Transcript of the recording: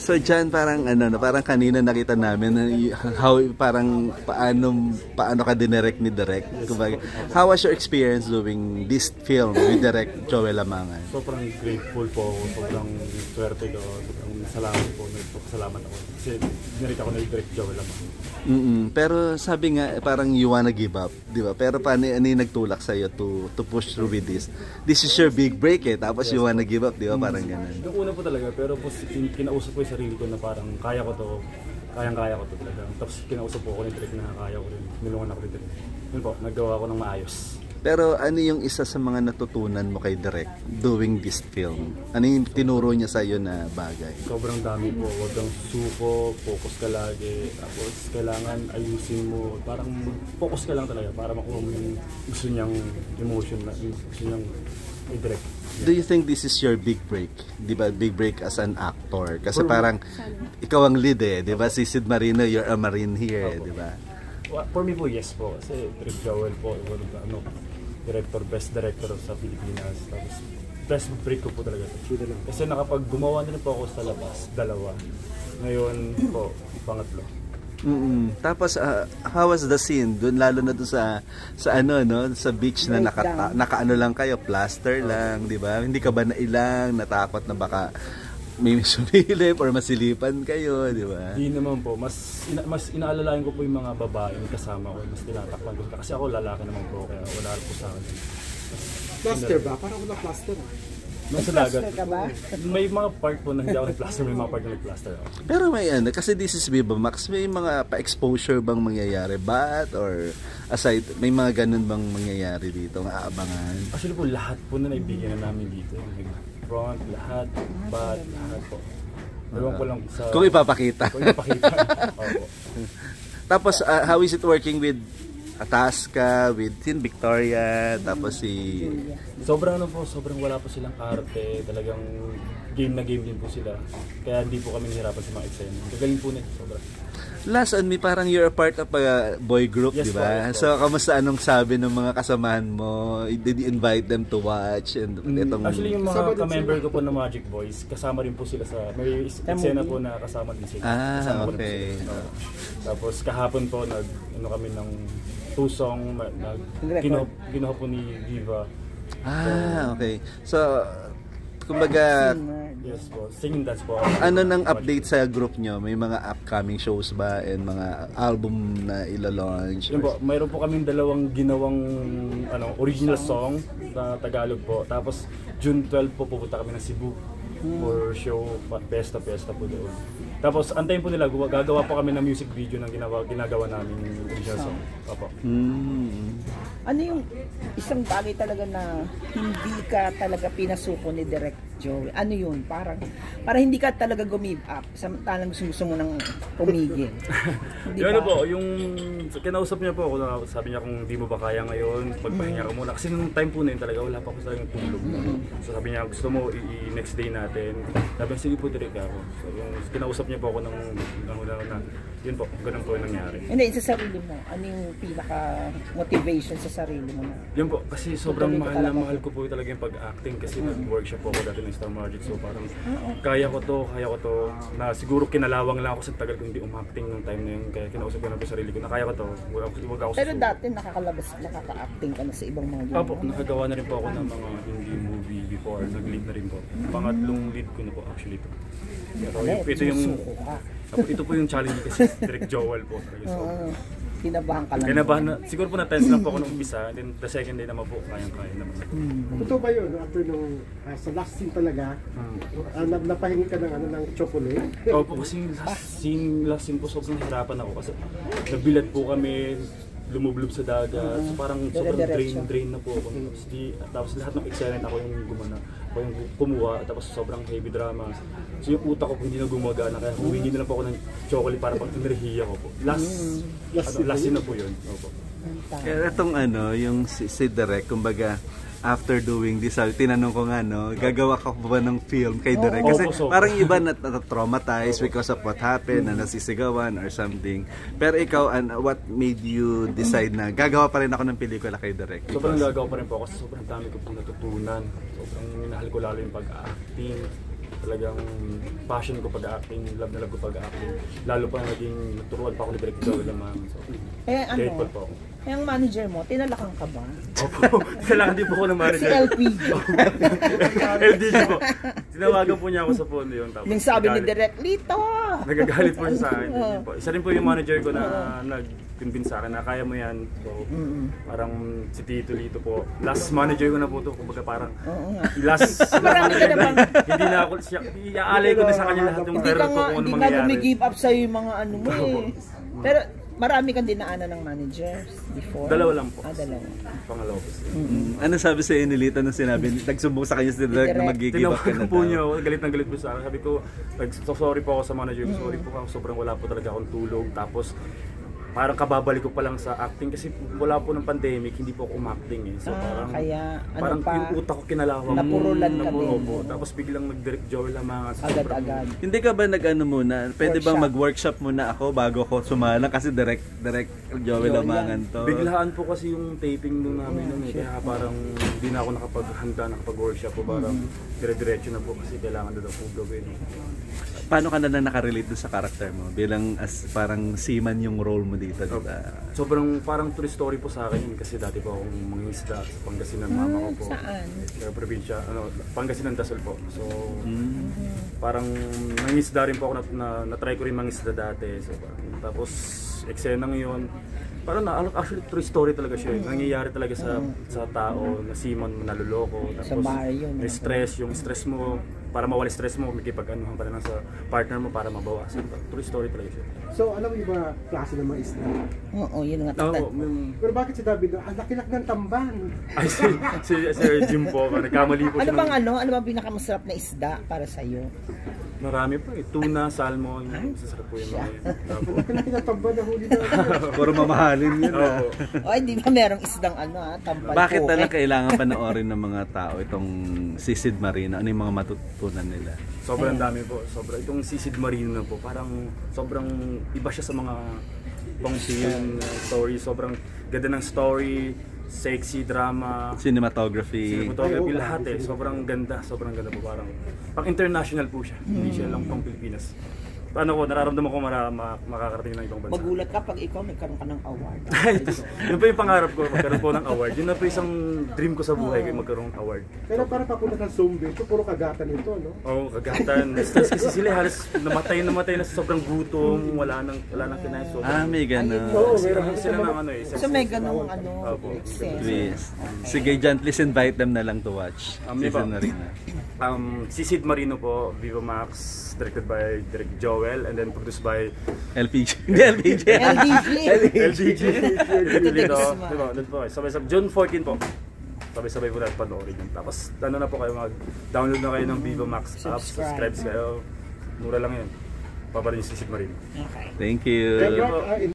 So John, parang ano, parang kanina nakita namin how parang paano ka dinirect ni Direk. Kumbaga, how was your experience doing this film with Direk Joel Lamangan? Sobrang grateful po ako, sobrang swerte ko, sobrang salamat po, nagpapasalamat ako. Kasi dinirect ako ni Direk Joel Lamangan. Pero sabi nga parang you wanna give up, di ba? Pero paano yung nagtulak sa'yo to push through with this? This is your big break eh, tapos you wanna give up, di ba? Parang ganun. Yung una po talaga, pero po kinausap ko yung sarili ko na parang kaya ko to, kayang-kaya ko to talaga. Tapos kinausap po ako ni Direk na kaya ko rin, nilungan ako ni Direk. Yun po, naggawa ko ng maayos. Pero ano yung isa sa mga natutunan mo kay Direk doing this film? Ano yung tinuro niya sa'yo na bagay? Sobrang dami po, huwag kang suko, focus ka lagi, tapos kailangan ayusin mo, parang focus ka lang talaga para makuha mo yung gusto niyang emotion, gusto niyang i-direct. Do you think this is your big break? Di ba, big break as an actor? Kasi parang ikaw ang lead eh, di ba? Si Sid Marino, you're a Marine here, di ba? For me po, yes po. Kasi Direk Joel po, best director sa Pilipinas. Tapos best break ko po talaga. Kasi nakapag gumawa na po ako sa labas, dalawa. Ngayon po, pangatlo. Tapos how was the scene? Doon lalo na doon sa ano no, sa beach na nakaano lang kayo, plaster lang, di ba? Hindi ka ba nailang, natakot na baka may sumilip or masilipan kayo, di ba? Hindi naman po. Mas inaalalayan ko po yung mga babaeng kasama ko. Mas tinatakpan ko. Kasi ako lalaki naman po. Kaya wala po sa akin. Plaster ba? Parang wala plaster. Nasa dagat. May mga part po na hindi ako nag-plaster. May mga part na nag-plaster ako. Pero may ano, kasi this is Viva Max, may mga pa-exposure bang mangyayari ba? Or aside, may mga ganun bang mangyayari dito, aabangan? Actually po, lahat po na naibigyan na namin dito. Front, lahat, back, lahat po. Ewan ko lang sa... Kung ipapakita. Kung ipapakita. Opo. Tapos, how is it working with Atasca, with Victoria, tapos si... Sobrang ano po, sobrang wala po silang arte. Talagang game na game din po sila. Kaya hindi po kami nahirapan sa mga eksena. Gagaling po nito, sobrang. Last on me, parang you're a part of a boy group, yes, di ba? Yes, so, kamusta anong sabi ng mga kasamahan mo? Did you invite them to watch? And itong... Actually, yung mga ka-member ko po ng Magic Boys, kasama rin po sila sa... May eksena po na kasama din sila. Okay. Tapos kahapon po, kami ng two-song, ginawa po ni Viva. Okay. So, kumbaga... Yes po, singing dance po. Ano nang update sa group nyo? May mga upcoming shows ba and mga album na ila-launch? Yun po, mayroon po kaming dalawang ginawang original song na Tagalog po. Tapos June 12 po pupunta kami ng Cebu for show, pesta po doon. Tapos antayin po nila, gagawa po kami ng music video ng ginagawa namin original song. Opo. Ano yung isang bagay talaga na hindi ka talaga pinasuko ni Direk Joel? Ano yun? Para hindi ka talaga give up. Samantalang gusto mo nang pumigil. Yun ano po, yung kinausap niya po ako, sabi niya kung di mo ba kaya ngayon, pagpahinga ka muna. Kasi nung time po na yun talaga, wala pa ako sa tulog. So sabi niya, gusto mo i-next day natin. Sabi niya, sige po Direk ako. So yung kinausap niya po ako ng yun po, ganun po yung nangyari. Hindi, sa sarili mo, ano yung pinaka-motivation sa sarili mo na? Yun po, kasi sobrang mahal ko po talaga yung pag-acting kasi nag-workshop po ako dati ng Star Magic. So parang kaya ko to, na siguro kinalawang lang ako sa tagal kung hindi umacting nung time na yun. Kaya kinausap ko na po sarili ko na kaya ko to, huwag ako Pero dati nakaka-acting ka na sa ibang mga ginawa. Opo, nakagawa na rin po ako ng mga indie movie before, nag-lead na rin po. Pangatlong lead ko na po actually to. Pero ito po yung challenge kasi Direk Joel po. So, kinabahan ka lang. Kinabahan na, siguro po na-tense lang po ako nung umpisa, then the second day naman po, kayang-kaya naman. Totoo ba yun? After nung, sa last scene talaga, napahingi ka ng chocolate? Opo, kasi last scene po, sobrang hirapan ako kasi nabilat po kami, lumublob sa dagat, so parang sobrang drain na po ako. Tapos lahat ng eksena ako yung ako yung kumuha, tapos sobrang heavy drama. So yung utak ko hindi na gumagana, kaya humingi na lang po ako ng chocolate para pang enerhiya ko po. Last scene na po yun. Opo. Kaya itong yung si Direk, kumbaga, after doing this, tinanong ko nga, gagawa ka ba ng film kay Direk? Kasi parang iba na-traumatize because of what happened, na nasisigawan or something. Pero ikaw, what made you decide na gagawa pa rin ako ng pelikula kay Direk? Sobrang gagawa pa rin po ako kasi sobrang dami ko pong natutunan. Sobrang minahal ko lalo yung pag-acting. Talagang passion ko pag-acting, love na love ko pag-acting. Lalo pa naging naturuan pa ako ni Direk Joel Lamang. So, grateful po ako. Yung manager mo, tinalakan ka ba? Opo, kailangan din po ako ng Si manager. LPG. LDG po. Tinawagan po niya ako sa phone yun. Tapos Yung sabi ni nagalit. Direk, Lito! Nagagalit po siya sa akin. Hindi po. Isa rin po yung manager ko na nag-convince sa akin na kaya mo yan. So, parang si Tito Lito po. Last manager ko na po ito. Kumbaga parang last Marami ka manager na bang- na hindi na ako, iaalay ko na sa kanya lahat yung Hindi pero ka ko nga, kung ano hindi nga mangyayari. gumigive up sa'yo yung mga ano mo eh. Pero marami kang dinaanan ng managers before? Dalawa lang po. Dalawa. Pangalawa po. Ano sabi sa ni Lito nung sinabi, nagsumbong sa kanya si Direk na mag-give up ka na Tinawagan po niya daw? ako, galit na galit po sa akin. Sabi ko, sorry po ako sa manager ko, sorry po ako, sobrang wala po talaga akong tulog. Tapos, parang kababalik ko pa lang sa acting kasi wala po ng pandemic, hindi po ako umacting eh. So parang, kaya ano parang pa, yung utak ko kinalawang. napurulan ka napuro din. po. Tapos biglang nag-Direk Joel Lamang. agad-agad. Hindi ka ba nag-ano muna? Pwede bang Workshop. mag-workshop muna ako bago ko sumalang? Kasi direct Joel Lamangan to. Biglaan po kasi yung taping nung namin nun eh. Kaya parang hindi na ako nakapag-workshop po. Parang dire-diretso na po kasi kailangan doon po gawin. Paano ka na nakarelate doon sa character mo? Bilang as parang seaman yung role mo dito, di ba? Sobrang parang true story po sa akin yun kasi dati po akong mangingisda sa Pangasinan, mama ko po. Saan? Sa probinsya, Pangasinan, Dasol po. So, parang nangingisda rin po ako na-try ko rin mangingisda dati. So, tapos, eksenang yun. Parang actually true story talaga siya. Nangyayari talaga sa tao na seaman mo naluloko. Tapos, Sa bar yun. may stress, yung stress mo, para mawala stress mo, makipag-anuhan pa lang sa partner mo para mabawasan. True story talaga siya. So, alam mo yung mga klase ng mga isda? Oo, yun nga. Oo, Pero bakit si David, ang laki-laki ng tamban? ay, si Sir Jim po, nagkamali po siya Ano bang pinakamasarap na isda para sa iyo? Marami po eh. Tuna, salmon, masasarap po yung mga yun. Opo. Laki-laki ng tamban na huli na. Puro mamahalin yun ah. Opo. O, hindi ba merong isdang tampal Bakit po? talaga kailangan panoorin ng mga tao itong Sisid Marina? Ano yung mga matutunan nila? Sobrang dami po. Itong Sisid Marino na po, parang sobrang iba siya sa mga ibang film story. Sobrang ganda ng story, sexy, drama, Cinematography. photography, lahat eh. Sobrang ganda po. Parang pang international po siya. Hindi siya lang pang Pilipinas. Paano ko, nararamdaman ko makakarating ng ibang bansa. Magulat ka pag ikaw nagkaroon ka ng award. Yun po yung pangarap ko, magkaroon po ng award. Yun na po isang dream ko sa buhay, magkaroon ng award. Pero para papunta ng zombie, ito puro kagatan ito, no? Oo, kagatan. Stress kasi sila, halos namatay na sa sobrang gutom, wala nang kinain. May gano'n. Oo, Meron meron sila ng ano eh. So may ganung Opo. excess. Please. Sige, Jan, please invite them na lang to watch. May Sisid ba? Marina. Si Sid Marino po, Viva Max, directed by Direk Joel, and then produced by LPG. Hindi, LPG. LDG. LDG. Ito dito, Christmas. diba? Doon po, sabay-sabay, June 14 po. Sabay-sabay po natin panoorin yun. Tapos, ano na po kayo, mag-download na kayo ng Viva Max app, subscribe kayo. Mura lang yun. Paparin yung si Sid Marino. Okay. Thank you. Kaya,